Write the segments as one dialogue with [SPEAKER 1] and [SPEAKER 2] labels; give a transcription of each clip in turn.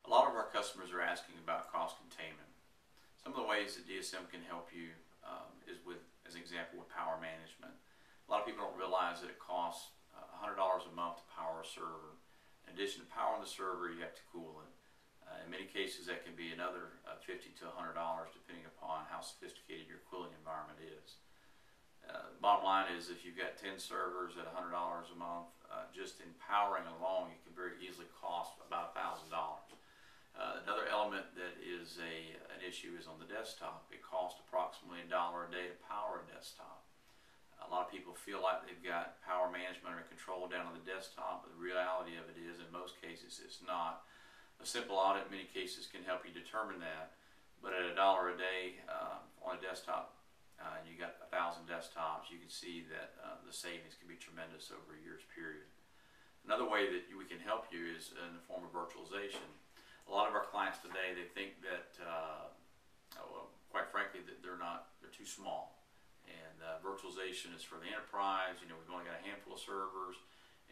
[SPEAKER 1] A lot of our customers are asking about cost containment. Some of the ways that DSM can help you is with, as an example, with power management. A lot of people don't realize that it costs $100 a month to power a server. In addition to powering the server, you have to cool it. In many cases, that can be another $50 to $100 depending upon how sophisticated your cooling environment is. Bottom line is, if you've got 10 servers at $100 a month, just in powering alone, it can very easily cost about $1,000. Another element that is an issue is on the desktop. It costs approximately $1 a day to power a desktop. A lot of people feel like they've got power management or control down on the desktop, but the reality of it is, in most cases, it's not. A simple audit in many cases can help you determine that, but at $1 a day on a desktop, and you got 1,000 desktops, you can see that the savings can be tremendous over a year's period. Another way that we can help you is in the form of virtualization. A lot of our clients today, they think that, well, quite frankly, that they're too small. And virtualization is for the enterprise. You know, we've only got a handful of servers,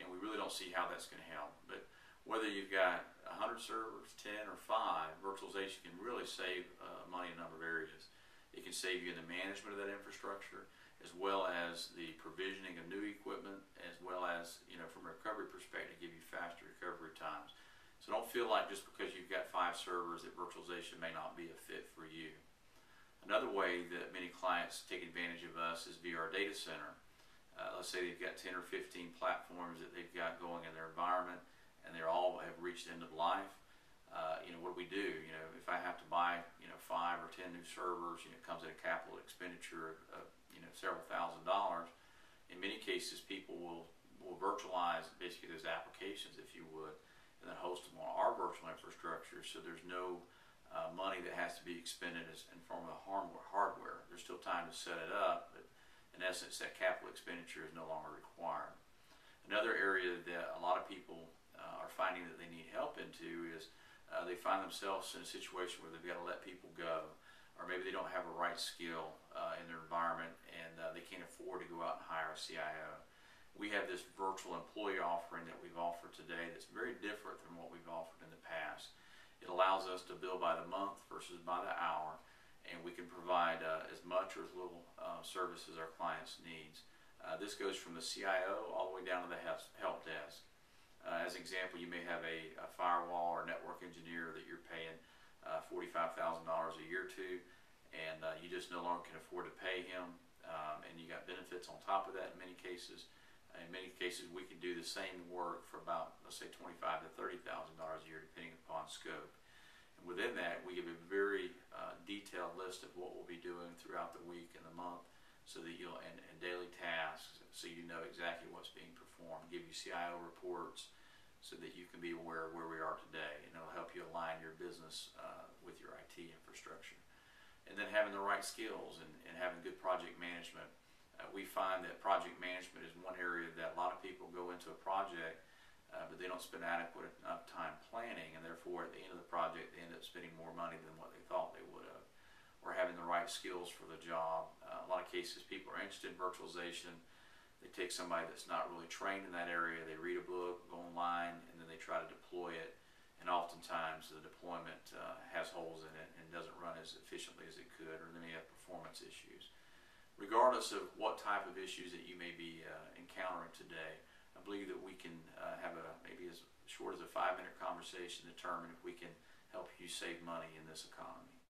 [SPEAKER 1] and we really don't see how that's going to help. But whether you've got 100 servers, 10 or 5, virtualization can really save money in a number of areas. It can save you in the management of that infrastructure, as well as the provisioning of new equipment, as well as, you know, from a recovery perspective, give you faster recovery times. So don't feel like just because you've got 5 servers that virtualization may not be a fit for you. Another way that many clients take advantage of us is via our data center. Let's say they've got 10 or 15 platforms that they've got going in their environment, and they all have reached end of life. You know, what do we do? You know, if I have to buy, you know, 5 or 10 new servers, you know, it comes at a capital expenditure of, you know, several $1,000s. In many cases, people will virtualize basically those applications, if you would, and then host them on our virtual infrastructure, so there's no money that has to be expended in form of hardware. There's still time to set it up, but in essence, that capital expenditure is no longer required. Another area that a lot of people are finding that they need help into is they find themselves in a situation where they've got to let people go, or maybe they don't have a right skill in their environment, and they can't afford to go out and hire a CIO. We have this virtual employee offering that we've offered today that's very different than what we've offered in the past. It allows us to bill by the month versus by the hour, and we can provide as much or as little service as our clients' needs. This goes from the CIO all the way down to the help desk. As an example, you may have a firewall or network engineer that you're paying $45,000 a year to, and you just no longer can afford to pay him, and you got benefits on top of that in many cases. In many cases, we can do the same work for about, let's say, $25,000 to $30,000 a year, depending upon scope. And within that, we give a very detailed list of what we'll be doing throughout the week and the month, so that you'll and daily tasks, so you know exactly what's being performed. Give you CIO reports, so that you can be aware of where we are today, and it'll help you align your business with your IT infrastructure. And then having the right skills and having good project management. We find that project management is one area that a lot of people go into a project, but they don't spend adequate enough time planning, and therefore at the end of the project they end up spending more money than what they thought they would have. Or having the right skills for the job. A lot of cases people are interested in virtualization. They take somebody that's not really trained in that area, they read a book, go online, and then they try to deploy it, and oftentimes the deployment has holes in it and doesn't run as efficiently as it could, or they may have performance issues. Regardless of what type of issues that you may be encountering today, I believe that we can have maybe as short as a 5-minute conversation to determine if we can help you save money in this economy.